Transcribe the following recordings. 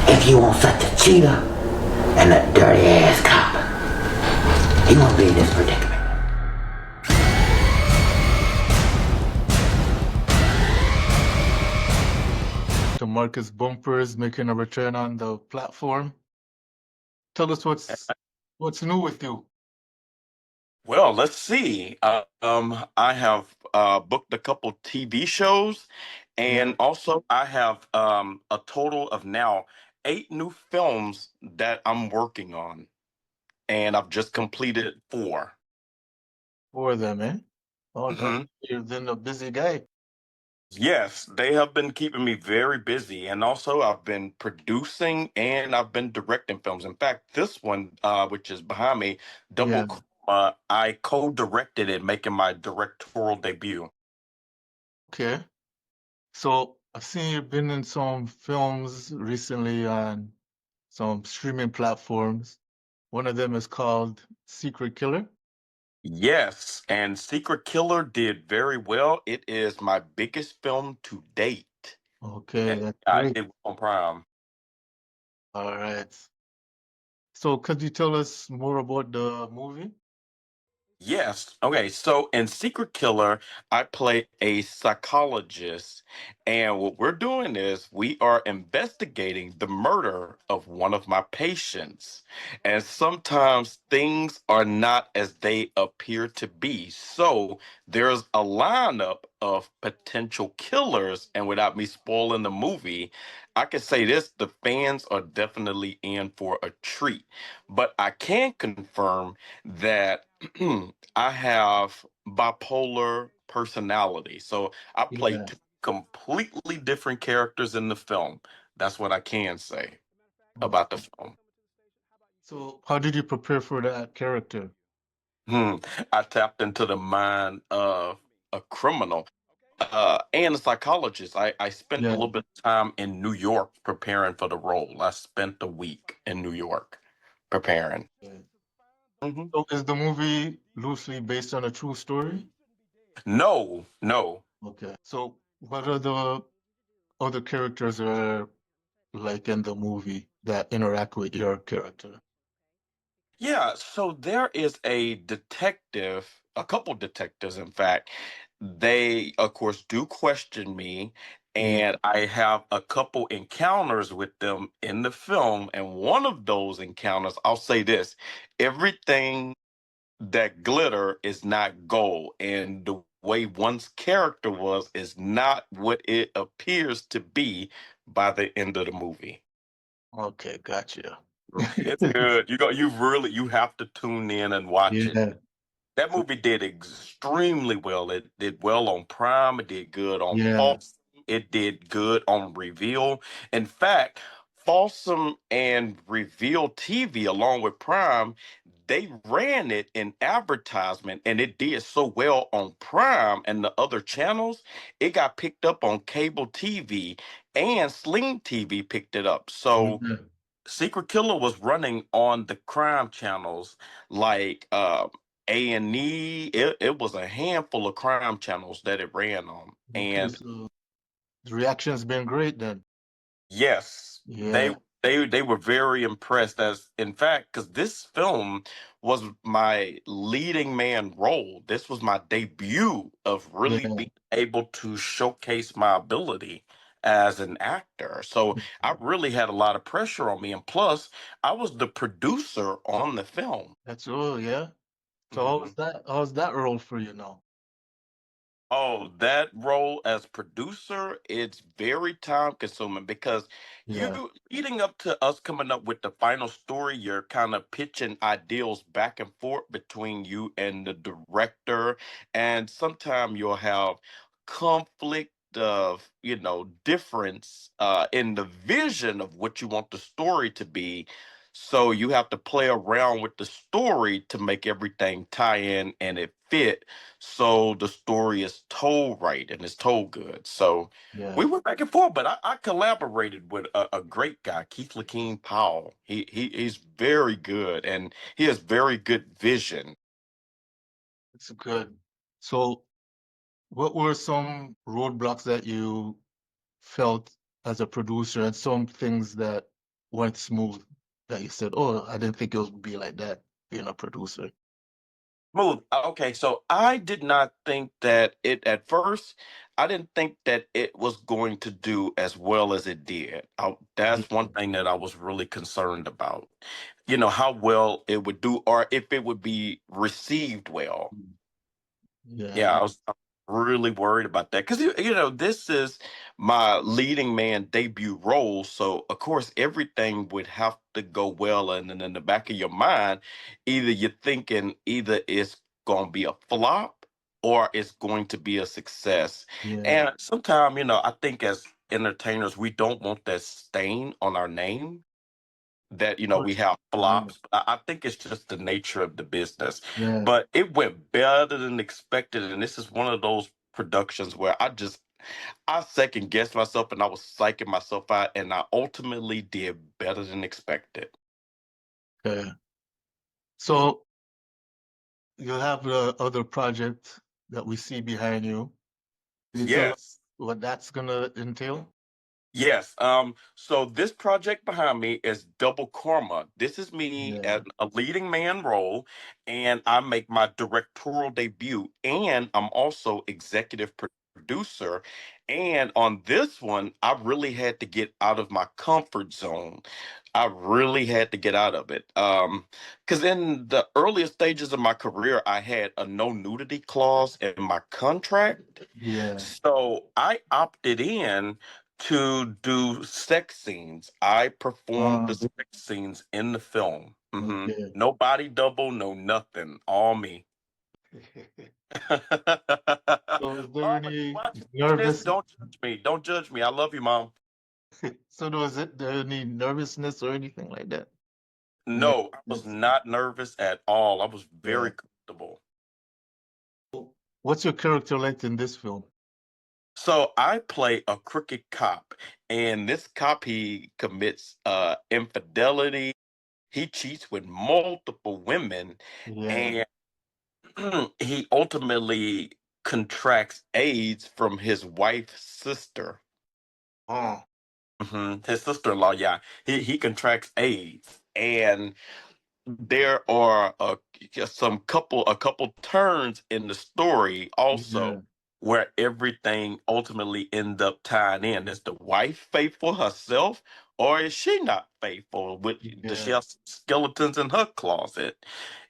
If you want such a cheater and a dirty ass cop, he won't be in this predicament. DeMarcus Bumpers making a return on the platform. Tell us what's new with you. Well, let's see. I have booked a couple TV shows, and also I have a total of now 8 new films that I'm working on, and I've just completed 4. Four of them, eh? Oh, hmm you've been a busy guy. Yes, they have been keeping me very busy, and also I've been producing and I've been directing films. In fact, this one, which is behind me, Yeah. I co-directed it, making my directorial debut. Okay. So I've seen you've been in some films recently on some streaming platforms. One of them is called Secret Killer. Yes, and Secret Killer did very well. It is my biggest film to date, Okay, and that's I great. did on Prime. All right. So could you tell us more about the movie? Yes. Okay. So in Secret Killer, I play a psychologist. And what we're doing is we are investigating the murder of one of my patients. And sometimes things are not as they appear to be. So there's a lineup of potential killers. And without me spoiling the movie, I can say this: the fans are definitely in for a treat. But I can confirm that I have bipolar personality. So I play Yeah. two completely different characters in the film. That's what I can say about the Okay. film. So how did you prepare for that character? Hmm. I tapped into the mind of a criminal and a psychologist. I spent a Yeah. little bit of time in New York preparing for the role. I spent a week in New York preparing. Yeah. hmm So is the movie loosely based on a true story? No, no. Okay. So what are the other characters are like in the movie that interact with your character? Yeah, so there is a detective, a couple detectives, in fact. They, of course, do question me, Yeah. and I have a couple encounters with them in the film. And one of those encounters, I'll say this: everything that glitter is not gold, and the way one's character was is not what it appears to be by the end of the movie. Okay, gotcha. It's good. You have to tune in and watch it. Yeah. That movie did extremely well. It did well on Prime. It did good on Yeah. False. It did good on Reveal. In fact, Falsum and Reveal TV, along with Prime, they ran it in advertisement, and it did so well on Prime and the other channels. It got picked up on cable TV, and Sling TV picked it up. So Yeah. Secret Killer was running on the crime channels like A&E. It was a handful of crime channels that it ran on. Okay, And so the reaction's been great then. yes, they Yeah. they were very impressed, as in fact, because this film was my leading man role. This was my debut of really Yeah. being able to showcase my ability as an actor. So I really had a lot of pressure on me. And plus, I was the producer on the film. That's all, yeah. So Mhm. how's that role for you now? Oh, that role as producer, it's very time consuming because Yeah. leading up to us coming up with the final story, you're kind of pitching ideals back and forth between you and the director. And sometimes you'll have conflict of, difference in the vision of what you want the story to be. So you have to play around with the story to make everything tie in and it fit, so the story is told right and it's told good. So we Yeah. went back and forth, but I collaborated with a great guy, Keith Lakean Powell. He's very good, and he has very good vision. It's good. So what were some roadblocks that you felt as a producer and some things that weren't smooth that you said, oh, I didn't think it would be like that being a producer? Smooth. Okay, so I did not think that it at first. I didn't think that it was going to do as well as it did. That's one thing that I was really concerned about. You know, how well it would do or if it would be received well. Yeah. Yeah, I'm really worried about that because you know this is my leading man debut role, so of course everything would have to go well, and then in the back of your mind, either you're thinking either it's going to be a flop or it's going to be a success. Yeah. And sometimes, you know, I think as entertainers, we don't want that stain on our name that you know we have flops. I think it's just the nature of the business. Yeah. But it went better than expected, and this is one of those productions where I second guessed myself and I was psyching myself out, and I ultimately did better than expected. Okay. So you have the other project that we see behind you. Can you tell us Yes. what that's gonna entail? Yes. So this project behind me is Double Karma. This is me Yeah. as a leading man role, and I make my directorial debut, and I'm also executive producer. And on this one, I really had to get out of my comfort zone. I really had to get out of it. Because in the earlier stages of my career, I had a no nudity clause in my contract. Yeah. So I opted in to do sex scenes. I performed the sex scenes in the film. Okay. No body double, no nothing. All me. So is there Mama, you any watching this? nervous? Don't judge me. Don't judge me. I love you, Mom. So was it there any nervousness or anything like that? Yeah. No, I was not nervous at all. I was Yeah. very comfortable. What's your character like in this film? So I play a crooked cop, and this cop he commits infidelity. He cheats with multiple women, Yeah. and he ultimately contracts AIDS from his wife's sister. Oh. His sister-in-law, yeah, he contracts AIDS, and there are a couple turns in the story Yeah. also where everything ultimately end up tying in. Is the wife faithful herself, or is she not faithful? Does she Yeah. have skeletons in her closet?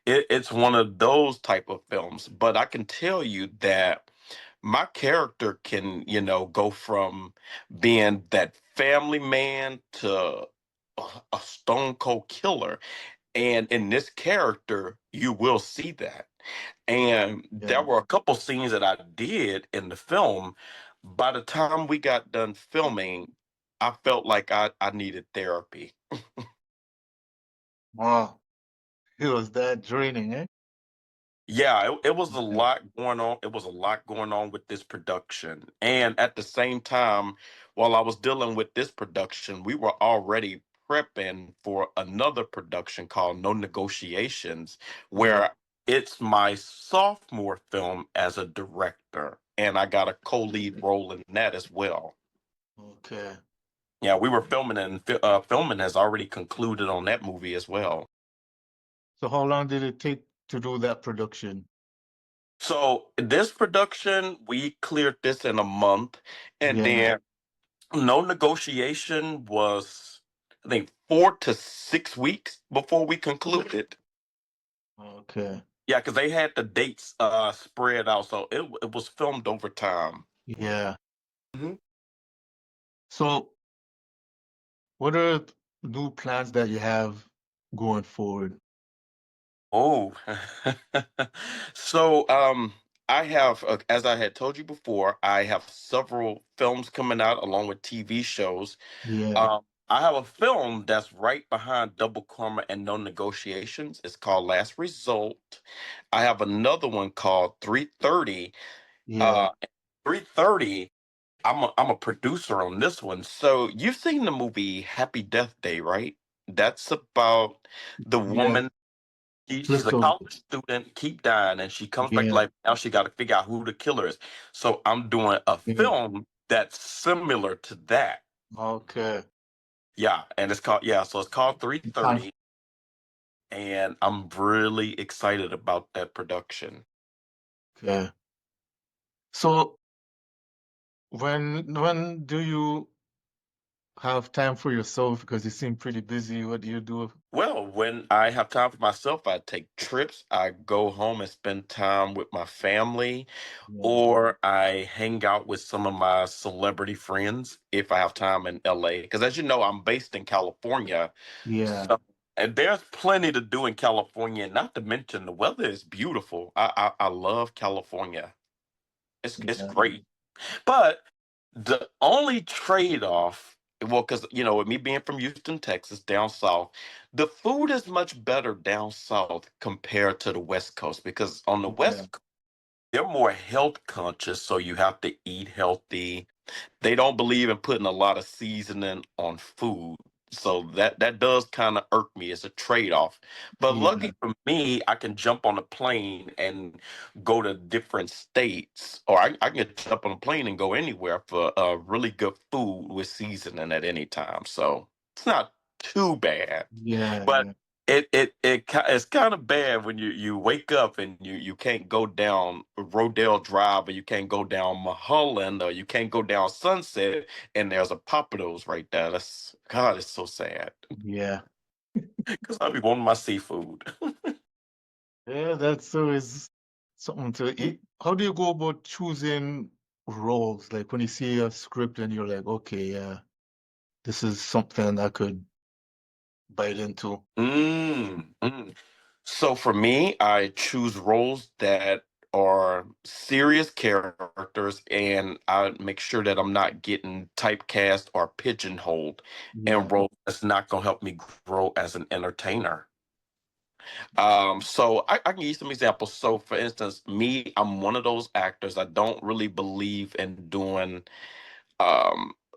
It's one of those type of films. But I can tell you that my character can, you know, go from being that family man to a stone cold killer. And in this character, you will see that. And there Yeah. were a couple scenes that I did in the film. By the time we got done filming, I felt like I needed therapy. Wow. It was that draining, eh? Yeah, it was a Yeah. lot going on. It was a lot going on with this production. And at the same time, while I was dealing with this production, we were already prepping for another production called No Negotiations, Yeah. where it's my sophomore film as a director. And I got a co-lead role in that as well. Okay. Yeah, we were filming and filming has already concluded on that movie as well. So how long did it take to do that production? So this production, we cleared this in a month, and Yeah. then no negotiation was, I think, 4 to 6 weeks before we concluded. Okay. Yeah, because they had the dates spread out, so it was filmed over time. Yeah. Mhm. So what are new plans that you have going forward? Oh, so I have, as I had told you before, I have several films coming out along with TV shows. Yeah. I have a film that's right behind Double Karma and No Negotiations. It's called Last Result. I have another one called 330. Yeah. Uh, 330. I'm a producer on this one. So you've seen the movie Happy Death Day, right? That's about the Yeah. woman. She's a Crystal. college student, keep dying, and she comes back to Yeah. life. Now she got to figure out who the killer is. So I'm doing a Yeah. film that's similar to that. Okay. Yeah, and it's called so it's called 330, and I'm really excited about that production. Okay. So when do you have time for yourself? Because you seem pretty busy. What do you do? Well, when I have time for myself, I take trips. I go home and spend time with my family, Yeah. or I hang out with some of my celebrity friends if I have time in LA. Because as you know, I'm based in California. Yeah. So, and there's plenty to do in California, not to mention the weather is beautiful. I love California. It's Yeah. great. But the only trade-off, well, because with me being from Houston, Texas, down south, the food is much better down south compared to the West Coast. Because on the Yeah. West Coast, they're more health conscious, so you have to eat healthy. They don't believe in putting a lot of seasoning on food. So that does kind of irk me. It's a trade-off. But Yeah. lucky for me, I can jump on a plane and go to different states, or I can jump on a plane and go anywhere for really good food with seasoning at any time. So it's not too bad. Yeah. But Yeah. it's kind of bad when you wake up and you can't go down Rodale Drive, or you can't go down Mulholland, or you can't go down Sunset, and there's a Papados right there. That's God, it's so sad Yeah. because I be wanting my seafood. Yeah, that's always something to eat. How do you go about choosing roles? Like when you see a script and you're like, okay, yeah, this is something I could bite into. Mm. So for me, I choose roles that are serious characters, and I make sure that I'm not getting typecast or pigeonholed in Yeah. roles that's not going to help me grow as an entertainer. So I can use some examples. So for instance, me, I'm one of those actors. I don't really believe in doing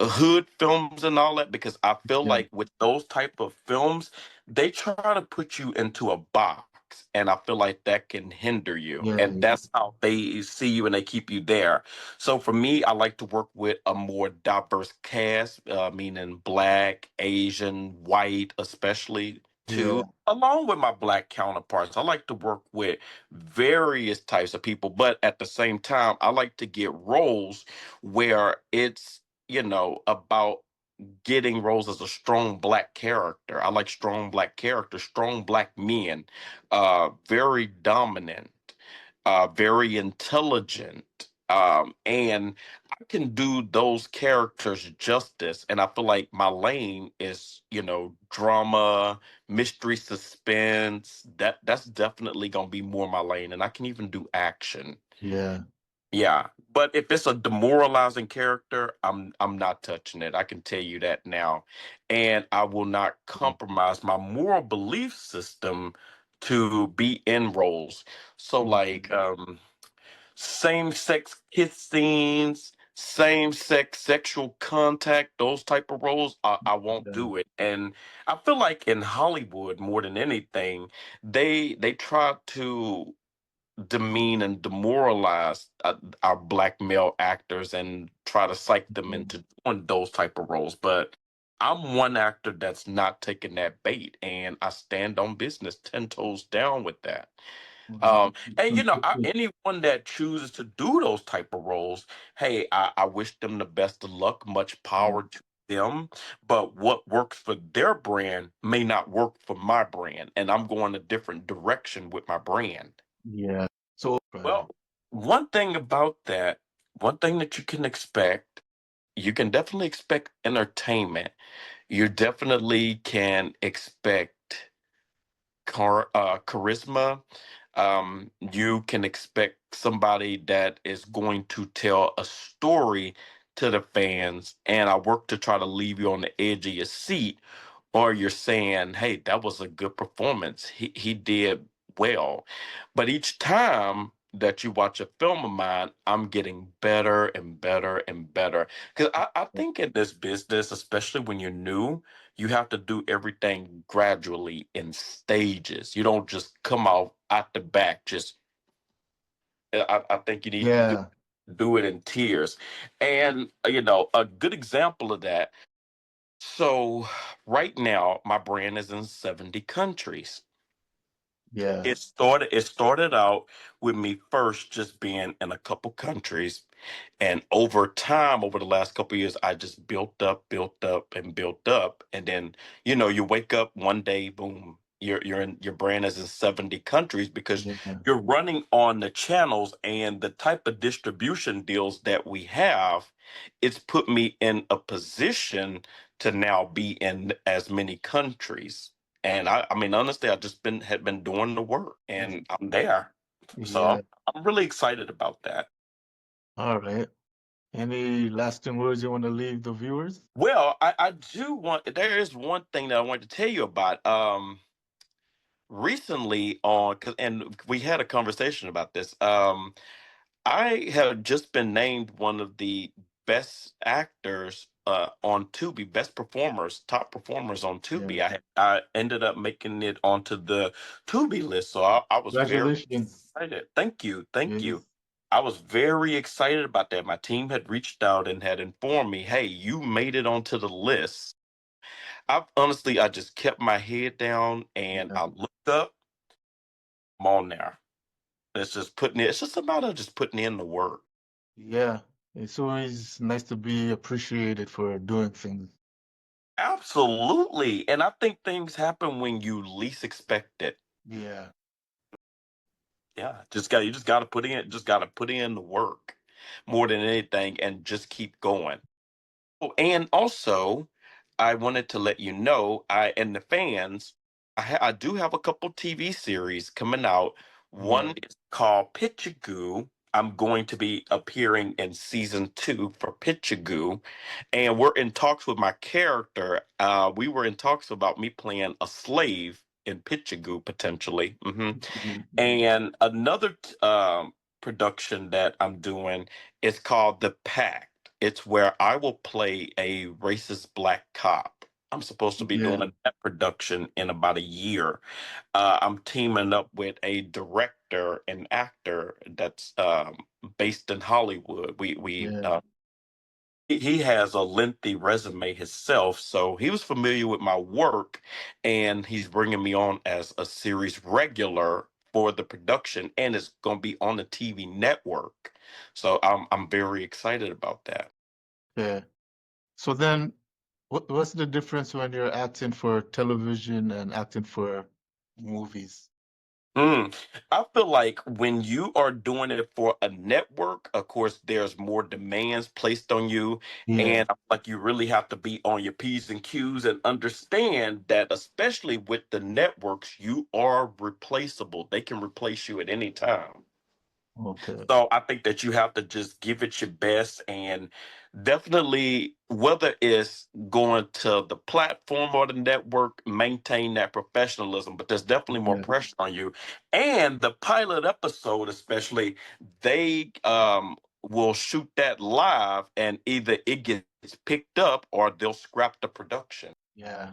hood films and all that, because I feel Yeah. like with those type of films, they try to put you into a box, and I feel like that can hinder you, Yeah. and that's how they see you and they keep you there. So for me, I like to work with a more diverse cast, meaning black, Asian, white, especially Yeah. too, along with my black counterparts. I like to work with various types of people, but at the same time, I like to get roles where it's about getting roles as a strong black character. I like strong black characters, strong black men, very dominant, very intelligent. And I can do those characters justice. And I feel like my lane is, drama, mystery, suspense. That's definitely gonna be more my lane. And I can even do action. Yeah. Yeah, but if it's a demoralizing character, I'm not touching it. I can tell you that now. And I will not compromise my moral belief system to be in roles. So like same-sex kiss scenes, same-sex sexual contact, those type of roles, I won't Yeah. do it. And I feel like in Hollywood more than anything, they try to demean and demoralize our black male actors and try to psych them into doing those type of roles. But I'm one actor that's not taking that bait, and I stand on business 10 toes down with that. And anyone that chooses to do those type of roles, hey, I wish them the best of luck, much power to them. But what works for their brand may not work for my brand, and I'm going a different direction with my brand. Yeah. So, Well, one thing about that, one thing that you can expect, you can definitely expect entertainment. You definitely can expect charisma. You can expect somebody that is going to tell a story to the fans, and I work to try to leave you on the edge of your seat, or you're saying, "Hey, that was a good performance. He did well." But each time that you watch a film of mine, I'm getting better and better and better. Because I think in this business, especially when you're new, you have to do everything gradually in stages. You don't just come out the back. I think you need to yeah. do it in tiers. And a good example of that. So right now, my brand is in 70 countries. Yeah. It started out with me first just being in a couple countries, and over time, over the last couple of years, I just built up, and built up, and then you wake up one day, boom, your brand is in 70 countries because Yeah. you're running on the channels and the type of distribution deals that we have. It's put me in a position to now be in as many countries. And I mean, honestly, I just had been doing the work, and I'm there. So Yeah. I'm really excited about that. All right. Any lasting words you want to leave the viewers? Well, I do want. There is one thing that I wanted to tell you about. Recently and we had a conversation about this. I have just been named one of the best actors on Tubi, best performers, top performers on Yeah. Tubi. I ended up making it onto the Tubi list, so I was very Congratulations. excited. Thank you, thank Yes. you. I was very excited about that. My team had reached out and had informed me, "Hey, you made it onto the list." I just kept my head down and Yeah. I looked up. I'm on there. It's just putting it. It's just a matter of just putting in the work. Yeah. It's always nice to be appreciated for doing things. Absolutely. And I think things happen when you least expect it. Yeah. Yeah. You just gotta put in the work more than anything and just keep going. Oh, and also, I wanted to let you know, I and the fans, I do have a couple TV series coming out. Yeah. One is called Pitchagoo. I'm going to be appearing in season 2 for Pitchagoo, and we're in talks with my character. We were in talks about me playing a slave in Pitchagoo potentially. And another production that I'm doing is called The Pact. It's where I will play a racist black cop. I'm supposed to be Yeah. doing that production in about a year. I'm teaming up with a director and actor that's based in Hollywood. We Yeah. he has a lengthy resume himself, so he was familiar with my work, and he's bringing me on as a series regular for the production, and it's going to be on the TV network. So I'm very excited about that. Yeah. So then, what's the difference when you're acting for television and acting for movies? Mm. I feel like when you are doing it for a network, of course, there's more demands placed on you. Yeah. And I feel like you really have to be on your P's and Q's and understand that, especially with the networks, you are replaceable. They can replace you at any time. Okay. So I think that you have to just give it your best, and definitely, whether it's going to the platform or the network, maintain that professionalism. But there's definitely more Yeah. pressure on you. And the pilot episode, especially, they will shoot that live, and either it gets picked up or they'll scrap the production. Yeah.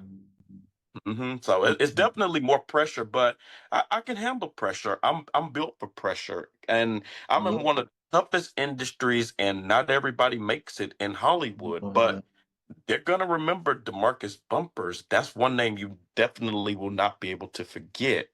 So it's Okay. definitely more pressure, but I can handle pressure. I'm built for pressure, and I'm in Yep. one of the toughest industries, and not everybody makes it in Hollywood. Oh, yeah. But they're gonna remember DeMarcus Bumpers. That's one name you definitely will not be able to forget,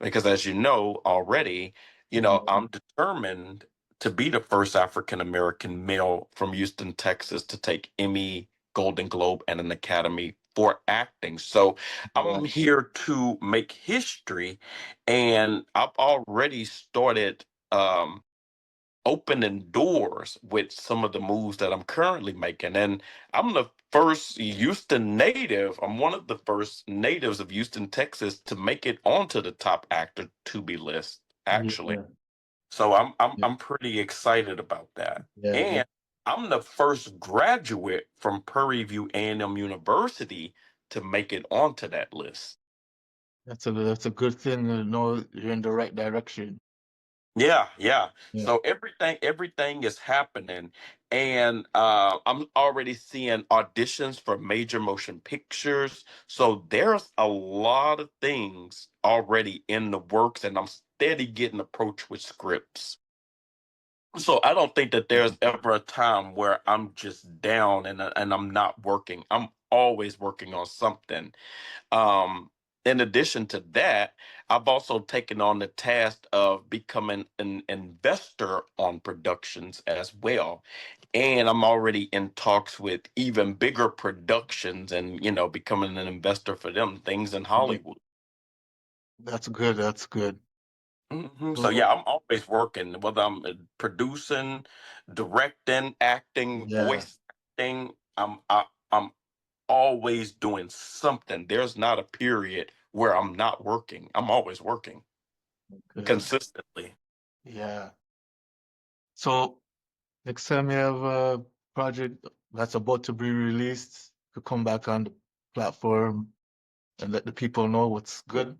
because as you know already, Yeah. I'm determined to be the first African American male from Houston, Texas, to take Emmy, Golden Globe, and an Academy for acting. So Yeah. I'm here to make history, and I've already started. Opening doors with some of the moves that I'm currently making. And I'm the first Houston native. I'm one of the first natives of Houston, Texas to make it onto the top actor to be list, actually. Yeah. So I'm Yeah. I'm pretty excited about that. Yeah. And I'm the first graduate from Prairie View A&M University to make it onto that list. That's a good thing to know you're in the right direction. Yeah, yeah. Yeah. So everything is happening, and I'm already seeing auditions for major motion pictures. So there's a lot of things already in the works, and I'm steady getting approached with scripts. So I don't think that there's ever a time where I'm just down and I'm not working. I'm always working on something. In addition to that, I've also taken on the task of becoming an investor on productions as well. And I'm already in talks with even bigger productions and, becoming an investor for them, things in Hollywood. That's good. That's good. So yeah, I'm always working, whether I'm producing, directing, acting, Yeah. voice acting. I'm always doing something. There's not a period where I'm not working. I'm always working Good. consistently. Yeah. So next time you have a project that's about to be released, you come back on the platform and let the people know what's good.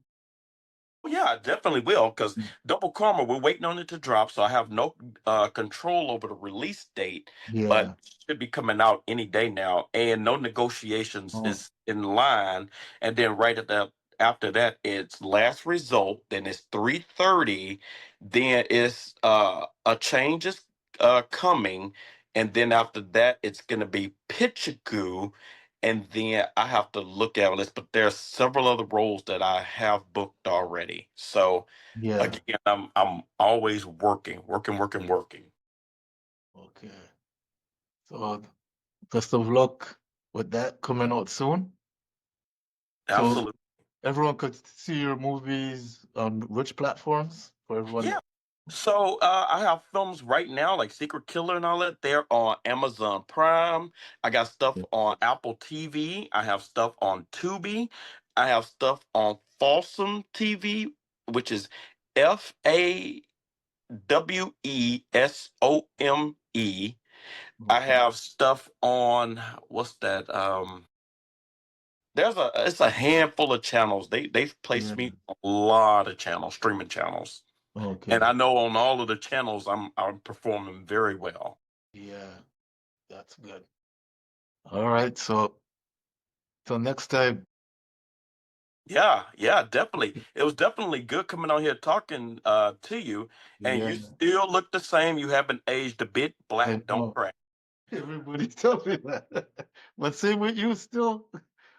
Yeah, I definitely will, because Double Karma, we're waiting on it to drop, so I have no control over the release date, but Yeah. it should be coming out any day now, and no negotiations is in line. And then after that, it's Last Result, then it's 3:30, then it's a change is coming, and then after that, it's gonna be Pitchagoo, and then I have to look at this, but there's several other roles that I have booked already. So Yeah. again, I'm always working, working, working, working. Okay. So best of luck with that coming out soon. So Absolutely. everyone could see your movies on which platforms for everyone? Yeah. So I have films right now like Secret Killer and all that. They're on Amazon Prime. I got stuff on Apple TV. I have stuff on Tubi. I have stuff on Folsom TV, which is FAWESOME. I have stuff on what's that? It's a handful of channels. They've placed me on a lot of channels, streaming channels. Okay. And I know on all of the channels I'm performing very well. Yeah, that's good. All right, so till next time. Yeah, yeah, definitely. It was definitely good coming on here talking to you. And you Yeah, still look the same. You haven't aged a bit. I Black don't know. crack. Everybody tell me that. But same with you still.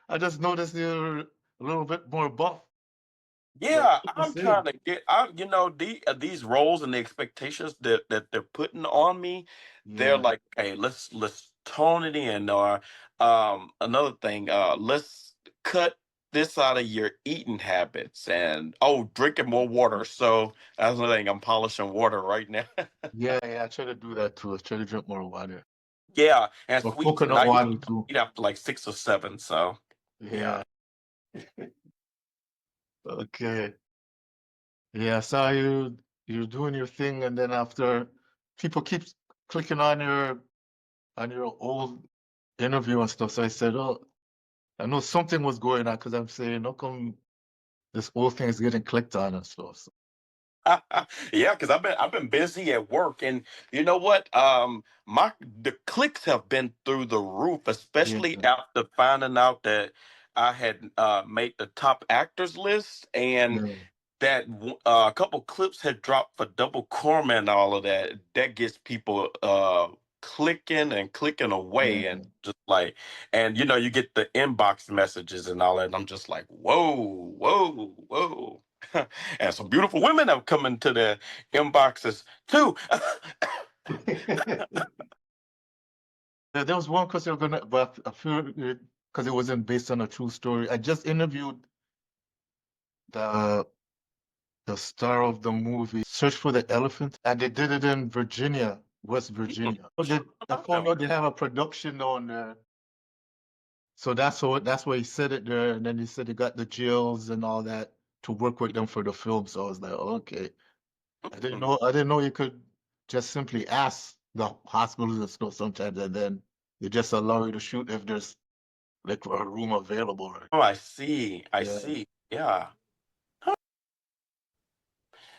I just noticed you're a little bit more buff. But you Yeah, look the I'm trying same. to get out, these roles and the expectations that they're putting on me, they're Yeah, like, hey, let's tone it in, or another thing, let's cut this out of your eating habits, and drinking more water. So that's the thing, I'm polishing water right now. yeah, I try to do that too. I try to drink more water. Yeah, and Or sweets, and coconut I water usually too. eat after like 6 or 7, so yeah. Yeah. Okay. Yeah, I saw you're doing your thing, and then after people keep clicking on your old interview and stuff. So I said, oh, I know something was going on because I'm saying, how come this old thing is getting clicked on and stuff? So, Yeah, because I've been busy at work, and you know what? The clicks have been through the roof, yeah, especially after finding out that I had made the top actors list, and yeah, that a couple clips had dropped for Double Corman and all of that. That gets people clicking and clicking away, and yeah. just like, and you get the inbox messages and all that. And I'm just like, whoa, whoa, whoa. And some beautiful women have come into the inboxes too. There was one question I'm gonna, but I feel because it wasn't based on a true story. I just interviewed the the star of the movie Search for the Elephant, and they did it in Virginia, West Virginia. I found out they have a production down there. So that's why he said it there, and then he said he got the jails and all that to work with them for the film. So I was like, okay. I didn't know you could just simply ask the hospitals and stuff sometimes, and then they just allow you to shoot if there's like a room available. Right? Oh, I see. I Yeah. see. Yeah.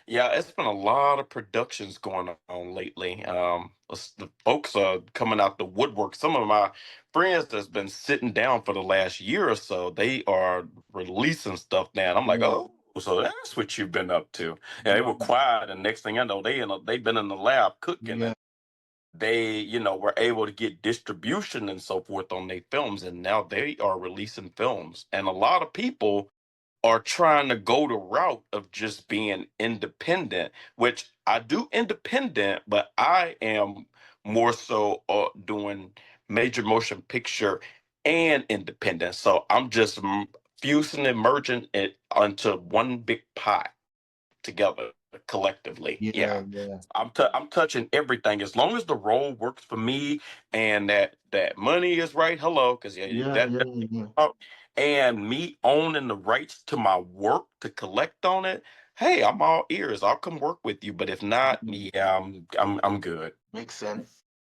Yeah, it's been a lot of productions going on lately. The folks are coming out the woodwork. Some of my friends that's been sitting down for the last year or so, they are releasing stuff now. And I'm like, Yeah. oh, so that's what you've been up to. Yeah, they Yeah. were quiet, and next thing I know, they've been in the lab cooking. Yeah. they, were able to get distribution and so forth on their films, and now they are releasing films. And a lot of people are trying to go the route of just being independent, which I do independent, but I am more so doing major motion picture and independent. So I'm just fusing and merging it onto one big pot together collectively. Yeah, Yeah. yeah, I'm touching everything as long as the role works for me and that money is right. Hello, because yeah, yeah, that yeah, yeah. oh, and me owning the rights to my work to collect on it. Hey, I'm all ears. I'll come work with you. But if not, Mm. yeah, I'm good. Makes sense.